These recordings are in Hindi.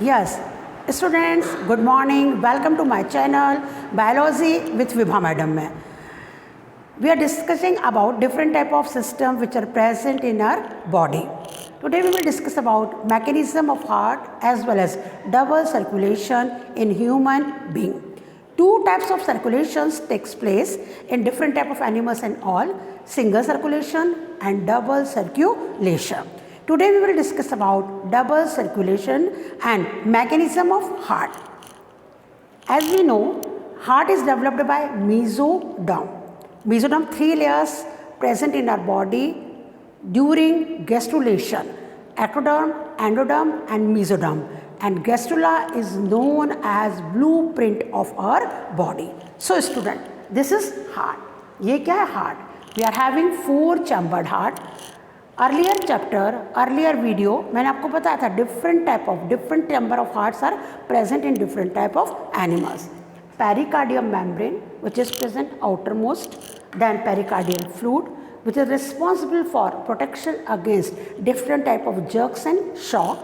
Yes, students, good morning. Welcome to my channel Biology with Vibha Madam. में we are discussing about different type of system which are present in our body. Today we will discuss about mechanism of heart as well as double circulation in human being. Two types of circulations takes place in different type of animals and all, single circulation and double circulation. Today we will discuss about double circulation and mechanism of heart. As we know, heart is developed by mesoderm. Mesoderm, 3 layers present in our body during gastrulation: ectoderm, endoderm and mesoderm. And gastrula is known as blueprint of our body. So student, this is heart. ये क्या है heart? We are having 4 chambered heart. Earlier chapter, earlier video मैंने आपको बताया था different number of hearts are present in different type of animals. Pericardium membrane, which is present outermost, then pericardial fluid, which is responsible for protection against different type of jerks and shock.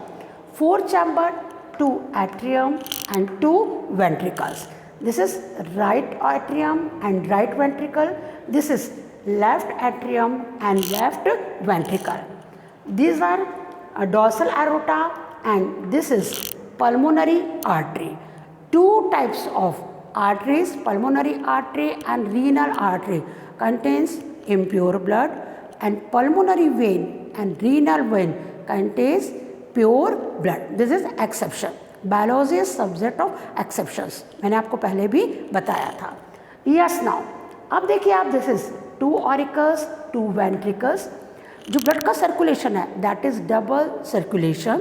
4 chambered, 2 atrium and 2 ventricles. This is right atrium and right ventricle. This is left atrium and left ventricle. These are a dorsal aorta and this is pulmonary artery. 2 types of arteries, pulmonary artery and renal artery, contains impure blood, and pulmonary vein and renal vein contains pure blood. This is exception. Biology is subject of exceptions. मैंने आपको पहले भी बताया था. Yes, now अब देखिए आप, दिस इज 2 ऑरिकल्स 2 वेंट्रिकल्स. जो ब्लड का सर्कुलेशन है दैट इज डबल सर्कुलेशन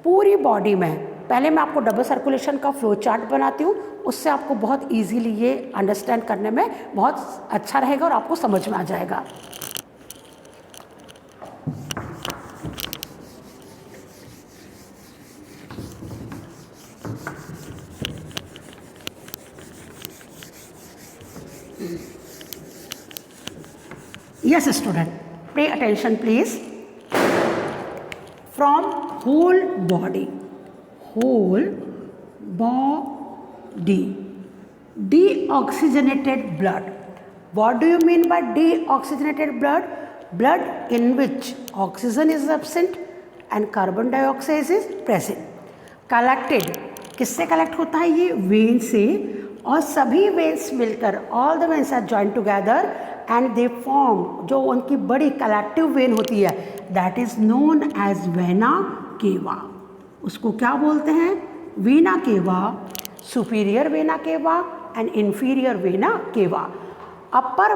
पूरी बॉडी में. पहले मैं आपको डबल सर्कुलेशन का फ्लो चार्ट बनाती हूँ, उससे आपको बहुत इजीली ये अंडरस्टैंड करने में बहुत अच्छा रहेगा और आपको समझ में आ जाएगा. Yes, student, pay attention please. From whole body, deoxygenated blood. What do you mean by deoxygenated blood? Blood in which oxygen is absent and carbon dioxide is present. Collected, किससे कलेक्ट होता है? ये वेन से, और सभी वेन्स मिलकर, all the veins are joint together and they form, जो उनकी बड़ी कलेक्टिव वेन होती है that is known as vena cava. उसको क्या बोलते हैं? Vena cava. Superior vena cava and inferior vena cava. Upper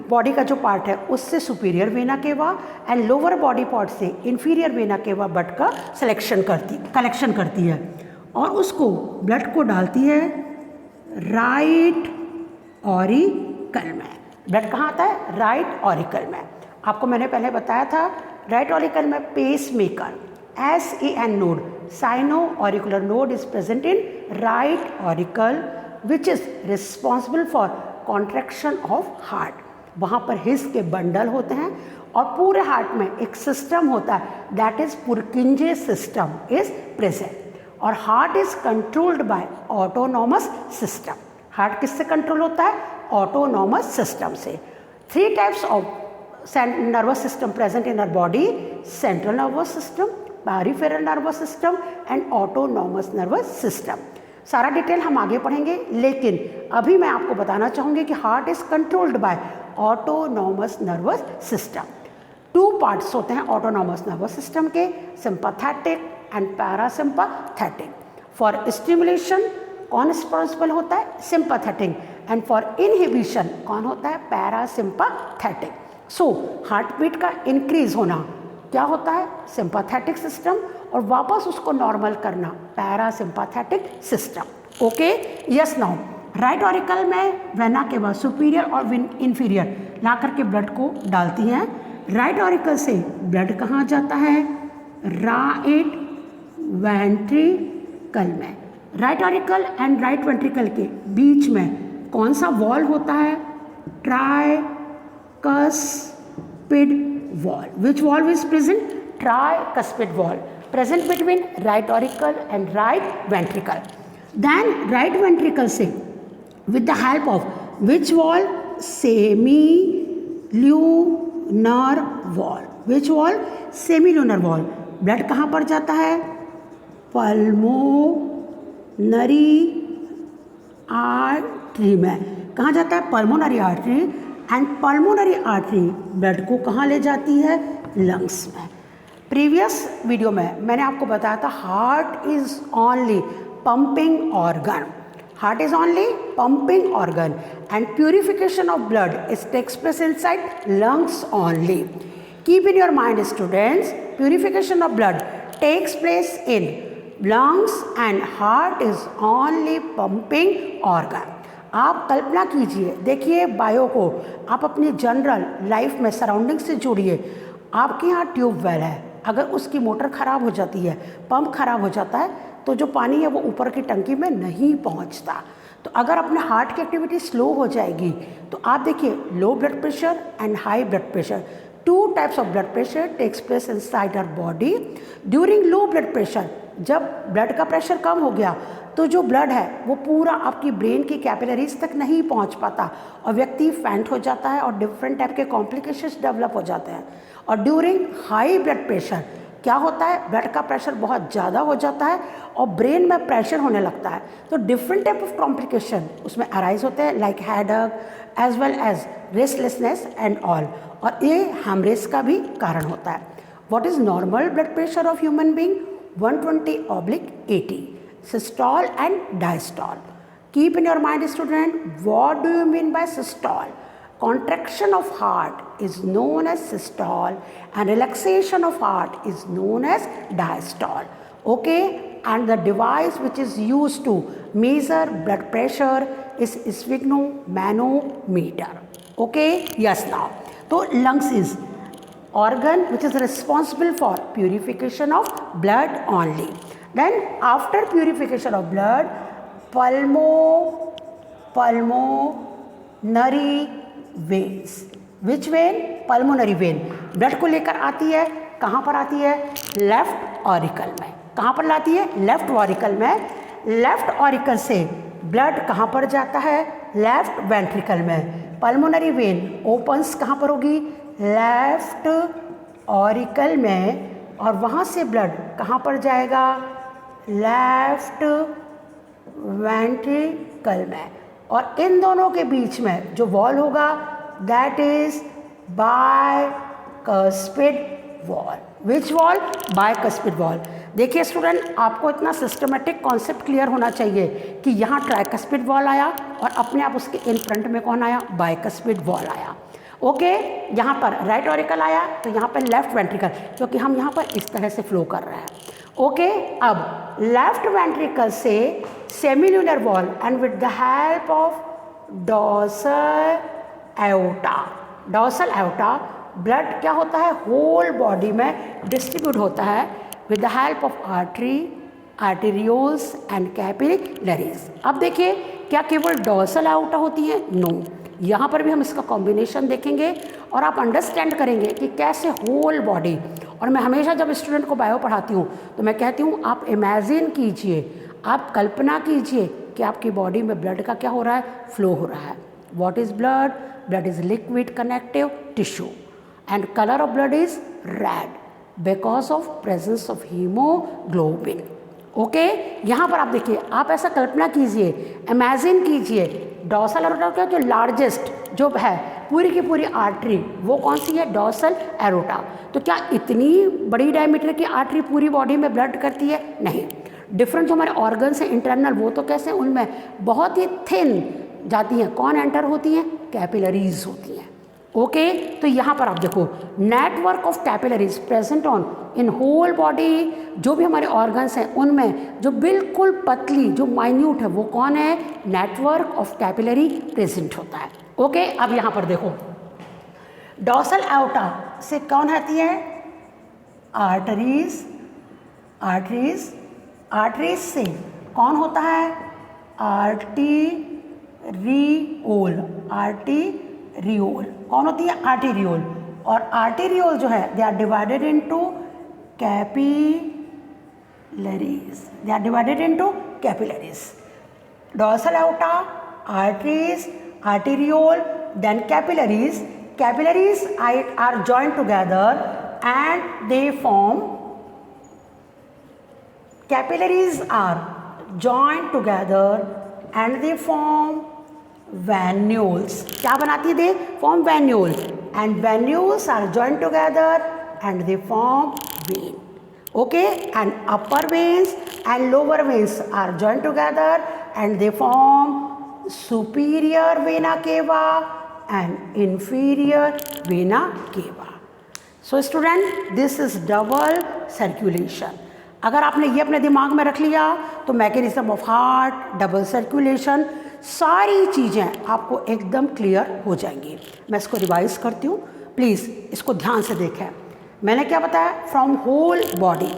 body का जो पार्ट है उससे superior vena cava and lower body part से इन्फीरियर वेना केवा ब्लड का कलेक्शन करती है और उसको ब्लड को डालती है राइट ऑरिकल में. ब्लड कहाँ आता है? राइट ऑरिकल में. आपको मैंने पहले बताया था राइट ऑरिकल में pacemaker SEN node, sino auricular node is present in right auricle which is responsible for contraction of heart. वहाँ पर हिस के बंडल होते हैं और पूरे हार्ट में एक सिस्टम होता है that is Purkinje system is present. और heart is controlled by autonomous system. Heart किससे कंट्रोल होता है? ऑटोनॉमस सिस्टम से. 3 types of nervous system present in our body: central nervous system, peripheral nervous system and autonomous nervous system. सारा डिटेल हम आगे पढ़ेंगे, लेकिन अभी मैं आपको बताना चाहूँगी कि heart is controlled by autonomous nervous system. 2 parts होते हैं ऑटोनॉमस नर्वस सिस्टम के: sympathetic and parasympathetic. For stimulation कौन रिस्पॉन्सिबल होता है? सिंपैथेटिक. एंड फॉर इनहिबिशन कौन होता है? पैरासिम्पैथेटिक. सो हार्ट बीट का इंक्रीज होना क्या होता है? सिंपैथेटिक सिस्टम, और वापस उसको नॉर्मल करना parasympathetic system. Okay, yes. Now right auricle में वेना केवा सुपीरियर और इन्फीरियर ला करके ब्लड को डालती हैं. राइट ऑरिकल से ब्लड कहाँ जाता है? राइट वेंट्रिकल में. Right auricle and right ventricle के बीच में कौन सा वॉल होता है? Tricuspid valve. Which valve is present? tricuspid valve. present between right auricle and right ventricle. Then right ventricle से with the help of which wall? Semilunar wall. Which wall? Semilunar wall. Blood कहाँ पर जाता है? पल्मोनरी आर्टरी में. कहाँ जाता है? Pulmonary artery. And pulmonary artery blood को कहाँ ले जाती है? लंग्स में. प्रीवियस वीडियो में मैंने आपको बताया था heart is only pumping organ. Heart is only pumping organ and purification of blood is takes place inside lungs only. Keep in your mind students, purification of blood takes place in lungs and heart is only pumping organ. आप कल्पना कीजिए, देखिए बायो को आप अपनी जनरल लाइफ में सराउंडिंग से जोड़िए. आपके यहाँ ट्यूबवेल है, अगर उसकी मोटर ख़राब हो जाती है, पंप ख़राब हो जाता है, तो जो पानी है वो ऊपर की टंकी में नहीं पहुँचता. तो अगर अपने हार्ट की एक्टिविटी स्लो हो जाएगी तो आप देखिए low blood pressure and high blood pressure. Two types of blood pressure takes place inside our body. During low blood pressure, जब ब्लड का प्रेशर कम हो गया तो जो ब्लड है वो पूरा आपकी ब्रेन की कैपिलरीज तक नहीं पहुंच पाता और व्यक्ति फैंट हो जाता है और डिफरेंट टाइप के कॉम्प्लिकेशंस डेवलप हो जाते हैं. और ड्यूरिंग हाई ब्लड प्रेशर क्या होता है? ब्लड का प्रेशर बहुत ज़्यादा हो जाता है और ब्रेन में प्रेशर होने लगता है. तो डिफरेंट टाइप ऑफ कॉम्प्लिकेशन उसमें अराइज होते हैं, like headache as well as restlessness and all. और ये हेमरेज का भी कारण होता है. What is normal blood pressure of human being? 120/80. Systole and diastole. Keep in your mind student, what do you mean by systole? Contraction of heart is known as systole and relaxation of heart is known as diastole. Okay, and the device which is used to measure blood pressure is sphygmomanometer. Okay, yes. Now, so lungs is organ which is responsible for purification of blood only. Then after purification of blood, pulmonary veins. Which when? Pulmonary when. Blood को लेकर आती है, कहाँ पर आती है? लेफ्ट ऑरिकल में. कहाँ पर लाती है? लेफ्ट ऑरिकल में. लेफ्ट ऑरिकल से ब्लड कहाँ पर जाता है? लेफ्ट वेंट्रिकल में. पल्मोनरी वेन ओपन्स कहाँ पर होगी? लेफ्ट ऑरिकल में. और वहाँ से ब्लड कहाँ पर जाएगा? लेफ्ट वेंट्रिकल में. और इन दोनों के बीच में जो वॉल होगा that is bicuspid valve. Which wall? Bicuspid valve. देखिए स्टूडेंट, आपको इतना सिस्टमेटिक कॉन्सेप्ट क्लियर होना चाहिए कि यहाँ ट्राइकस्पिड वॉल आया और अपने आप उसके इन फ्रंट में कौन आया? बाइकस्पिड वॉल आया. ओके, यहाँ पर राइट ऑरिकल आया तो यहाँ पर लेफ्ट वेंट्रिकल, क्योंकि हम यहाँ पर इस तरह से फ्लो कर रहे हैं. ओके, अब लेफ्ट वेंट्रिकल से semilunar valve and with the help of dorsal aorta. Dorsal aorta blood क्या होता है? होल बॉडी में डिस्ट्रीब्यूट होता है with the help of artery, arterioles and capillaries. अब देखिए, क्या केवल डॉर्सल एओर्टा होती है? नो. यहाँ पर भी हम इसका कॉम्बिनेशन देखेंगे और आप अंडरस्टैंड करेंगे कि कैसे होल बॉडी. और मैं हमेशा जब स्टूडेंट को बायो पढ़ाती हूँ तो मैं कहती हूँ आप इमेजिन कीजिए, आप कल्पना कीजिए कि आपकी बॉडी में ब्लड का क्या हो रहा है? फ्लो हो रहा है. What is blood? Blood is liquid connective tissue and colour of blood is red because of presence of haemoglobin. Okay, यहाँ पर आप देखिए, आप ऐसा कल्पना कीजिए, इमेजिन कीजिए, डॉर्सल एरोटा का जो लार्जेस्ट जो है पूरी की पूरी आर्टरी वो कौन सी है? Dorsal aorta. तो क्या इतनी बड़ी डायमीटर की आर्टरी पूरी बॉडी में ब्लड करती है? नहीं. डिफरेंट जो हमारे ऑर्गन्स हैं इंटरनल, वो तो कैसे? उनमें बहुत ही थिन जाती हैं. कौन एंटर होती हैं? कैपिलरीज होती हैं. ओके, तो यहाँ पर आप देखो, network of capillaries present on in whole body. जो भी हमारे ऑर्गन्स हैं उनमें जो बिल्कुल पतली जो माइन्यूट है वो कौन है? नेटवर्क ऑफ कैपिलरी प्रेजेंट होता है. ओके, अब यहाँ पर देखो, डॉर्सल एओर्टा से कौन आती है? आर्टरीज. आर्टरीज. आर्टरीज से कौन होता है? आर्टीरियोल. आर्टीरियोल कौन होती है? आर्टीरियोल. और आर्टीरियोल जो है they are divided into capillary They are divided into capillaries. Dorsal aorta, arteries, arteriole, then capillaries. Capillaries are joined together and they form. Capillaries are joined together and they form venules. क्या बनाती है? They form venules, and venules are joined together and they form vein. Okay, and upper veins and lower veins are joined together and they form superior vena cava and inferior vena cava. So student, this is double circulation. अगर आपने ये अपने दिमाग में रख लिया तो mechanism of heart, double circulation, सारी चीज़ें आपको एकदम क्लियर हो जाएंगी. मैं इसको रिवाइज करती हूँ, प्लीज़ इसको ध्यान से देखें. मैंने क्या बताया? From whole body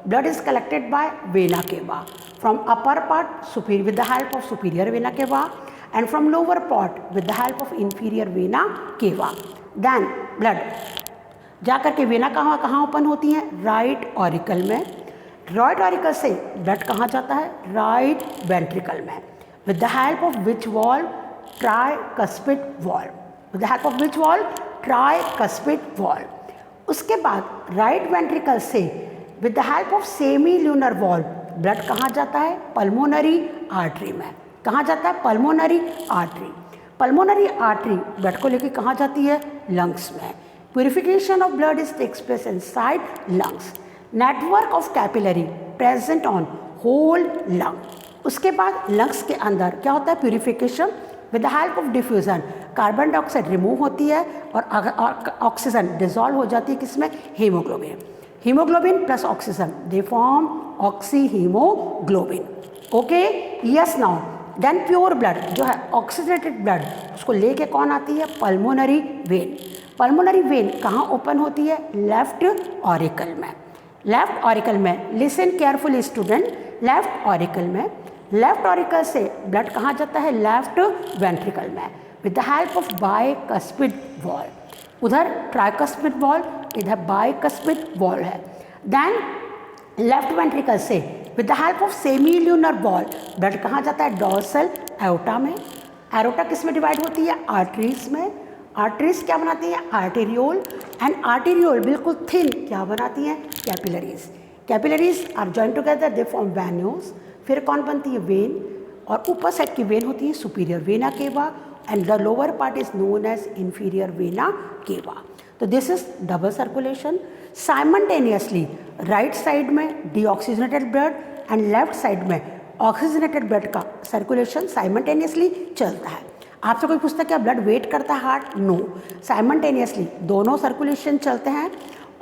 blood is collected by vena cava, from upper part superior with the help of superior vena cava and from lower part with the help of inferior vena cava. Then blood जाकर के वेना कहाँ कहाँ ओपन होती हैं? राइट ऑरिकल में. राइट ऑरिकल से ब्लड कहाँ जाता है? राइट वेंट्रिकल में. With the help of which valve? Tricuspid valve. With the help of which valve? Tricuspid valve. उसके बाद राइट वेंट्रिकल से with the help of semilunar valve blood कहाँ जाता है? पल्मोनरी आर्टरी में. कहाँ जाता है? Pulmonary artery. Pulmonary artery blood को लेकर कहाँ जाती है? लंग्स में. Purification of blood is takes place inside lungs. Network of capillary present on whole lung. उसके बाद लंग्स के अंदर क्या होता है? Purification with the help of diffusion. Carbon dioxide remove होती है और ऑक्सीजन डिजॉल्व हो जाती है किसमें? Haemoglobin. Haemoglobin plus oxygen they form oxy haemoglobin. Okay, yes. Now then pure blood जो है ऑक्सीजनेटेड ब्लड, उसको लेके कौन आती है? Pulmonary vein. पल्मोनरी वेन कहाँ ओपन होती है? लेफ्ट ऑरिकल में. लेफ्ट ऑरिकल में, listen carefully student, left auricle में. लेफ्ट ऑरिकल से ब्लड कहाँ जाता है? लेफ्ट वेंट्रिकल में with the help of bicuspid valve. उधर ट्राइकस्पिड वॉल्व, इधर बाइकस्पिड वॉल्व है. देन लेफ्ट वेंट्रिकल से with the help of semilunar valve blood कहाँ जाता है? डॉर्सल एओर्टा में. एओर्टा किस में डिवाइड होती है? आर्टरीज में. आर्टरीज क्या बनाती हैं? आर्टेरियोल. एंड आर्टेरियोल बिल्कुल थिन क्या बनाती हैं? Capillaries. Capillaries are joint together, they form venules. फिर कौन बनती है? वेन. और ऊपर साइड की वेन होती है superior vena cava and the lower part is known as inferior vena cava. तो this is double circulation. Simultaneously right side में deoxygenated blood and left side में ऑक्सीजनेटेड ब्लड का सर्कुलेशन साइमल्टेनियसली चलता है. आपसे कोई पूछता है क्या ब्लड वेट करता है हार्ट? नो, साइमल्टेनियसली दोनों सर्कुलेशन चलते हैं.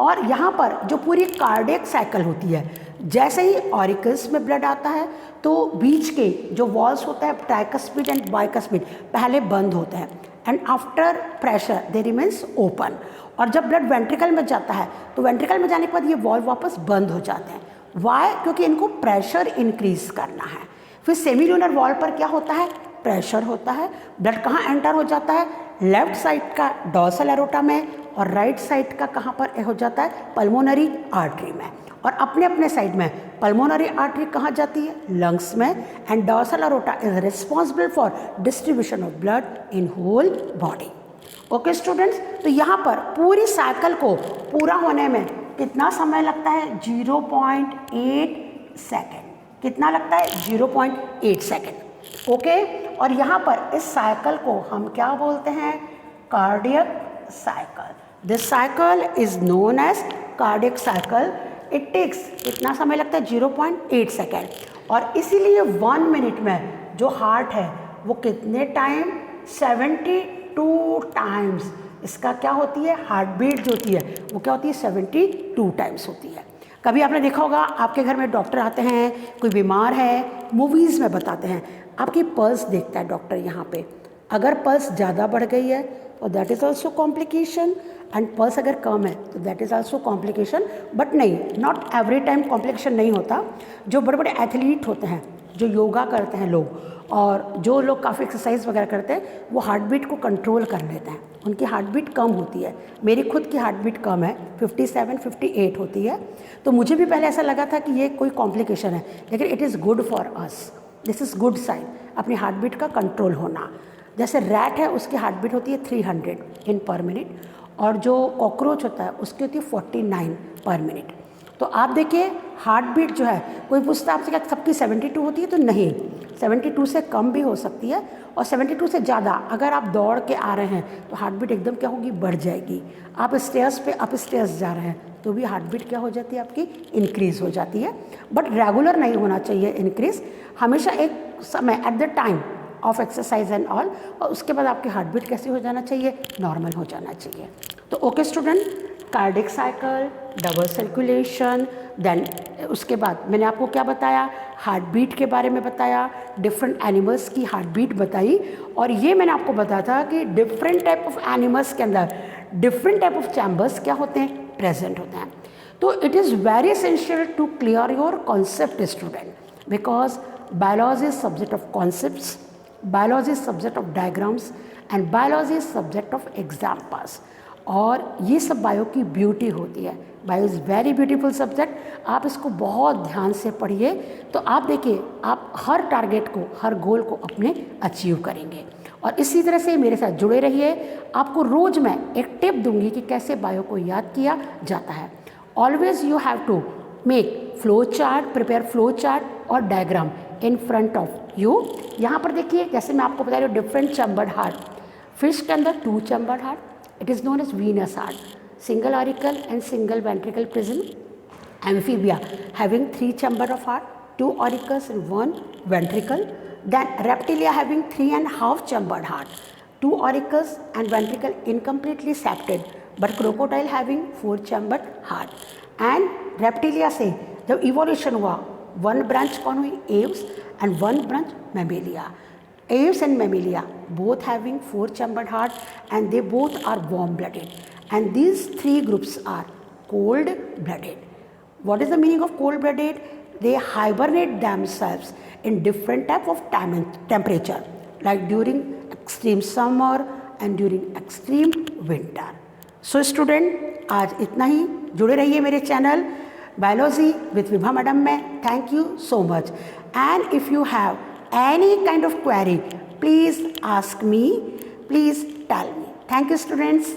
और यहाँ पर जो पूरी कार्डियक साइकिल होती है, जैसे ही ऑरिकल्स में ब्लड आता है तो बीच के जो वॉल्स होता है ट्राइकस्पिड एंड बाइकस्पिड पहले बंद होते हैं and after pressure they remains open. और जब ब्लड वेंट्रिकल में जाता है तो वेंट्रिकल में जाने के बाद ये वॉल्व वापस बंद हो जाते हैं. वाई? क्योंकि इनको प्रेशर इंक्रीज करना है. फिर सेमी ल्यूनर वॉल्व पर क्या होता है? प्रेशर होता है. ब्लड कहाँ एंटर हो जाता है? लेफ्ट साइड का डॉर्सल एरोटा में और राइट साइड का कहाँ पर हो जाता है? पल्मोनरी आर्टरी में. और अपने अपने साइड में पल्मोनरी आर्टरी कहाँ जाती है? लंग्स में. And dorsal aorta is responsible for distribution of blood in whole body. Okay students, तो यहाँ पर पूरी साइकिल को पूरा होने में कितना समय लगता है? 0.8 सेकेंड. कितना लगता है? 0.8 सेकेंड. ओके, और यहाँ पर इस साइकिल को हम क्या बोलते हैं? Cardiac cycle. This cycle is known as cardiac cycle. It takes कितना समय लगता है? 0.8 सेकेंड. और इसीलिए 1 मिनट में जो हार्ट है वो कितने टाइम? 72 टाइम्स इसका क्या होती है? हार्ट बीट जो होती है वो क्या होती है? 72 टाइम्स होती है. कभी आपने देखा होगा आपके घर में डॉक्टर आते हैं, कोई बीमार है, मूवीज़ में बताते हैं आपकी पल्स देखता है डॉक्टर यहाँ पे. अगर पल्स ज़्यादा बढ़ गई है तो that is also complication. And pulse अगर कम है तो that is also complication, but नहीं, नॉट एवरी टाइम कॉम्प्लिकेशन नहीं होता। जो बड़े बड़े एथलीट होते हैं, जो योगा करते हैं लोग, और जो लोग काफ़ी एक्सरसाइज वगैरह करते हैं, वो हार्ट बीट को कंट्रोल कर लेते हैं, उनकी हार्ट बीट कम होती है। मेरी खुद की हार्ट बीट कम है, 57 58 होती है। तो मुझे भी पहले ऐसा लगा था कि ये कोई कॉम्प्लिकेशन है, लेकिन it is good for us, this is good sign, अपनी हार्ट बीट का कंट्रोल होना। जैसे रैट है, उसकी हार्ट बीट होती है 300 इन पर मिनट, और जो कॉकरोच होता है उसकी होती है 49 पर मिनट। तो आप देखिए हार्ट बीट जो है, कोई पूछता है आपसे क्या सबकी 72 होती है, तो नहीं, 72 से कम भी हो सकती है, और 72 से ज़्यादा अगर आप दौड़ के आ रहे हैं तो हार्ट बीट एकदम क्या होगी, बढ़ जाएगी। आप स्टेयर्स पे अप स्टेयर्स जा रहे हैं तो भी हार्ट बीट क्या हो जाती है, आपकी इंक्रीज़ हो जाती है, बट रेगुलर नहीं होना चाहिए इंक्रीज़, हमेशा एक समय at the time of exercise and all, और उसके बाद आपकी हार्ट बीट कैसी हो जाना चाहिए, नॉर्मल हो जाना चाहिए। तो okay student, cardiac cycle, double circulation, then उसके बाद मैंने आपको क्या बताया, हार्ट बीट के बारे में बताया, डिफरेंट एनिमल्स की हार्ट बीट बताई, और ये मैंने आपको बताया था कि डिफरेंट टाइप ऑफ एनिमल्स के अंदर डिफरेंट टाइप ऑफ चैम्बर्स क्या होते हैं, प्रेजेंट होते हैं। तो it is very essential to clear your concept student, because biology is subject of concepts, biology is subject of diagrams, and biology is subject of examples. और ये सब बायो की ब्यूटी होती है। Bio is very beautiful subject, आप इसको बहुत ध्यान से पढ़िए, तो आप देखिए आप हर टारगेट को, हर गोल को अपने अचीव करेंगे। और इसी तरह से मेरे साथ जुड़े रहिए, आपको रोज़ मैं एक टिप दूंगी कि कैसे बायो को याद किया जाता है। Always you have to make flow chart, prepare flow chart और diagram in front of you. यहाँ पर देखिए, जैसे मैं आपको बता रही हूँ, डिफरेंट चैम्बर्ड हार्ट, फिश के अंदर 2 chambered heart, it is known as venous heart, single auricle and single ventricle prism. Amphibia having 3 chamber of heart, 2 auricles and 1 ventricle. Then reptilia having 3.5 chambered heart, 2 auricles and ventricle incompletely septed, but crocodile having 4 chambered heart. And reptilia से जब evolution हुआ, 1 branch कौन हुई, aves, and 1 branch mammalia. Aves and mammalia both having 4 chambered heart, and they both are warm blooded, and these 3 groups are cold blooded. What is the meaning of cold blooded? They hibernate themselves in different type of temperature, like during extreme summer and during extreme winter. So student, आज इतना ही, जुड़े रहिए मेरे channel biology with Vibha madam में। Thank you so much, and if you have any kind of query, please ask me, please tell me. Thank you students.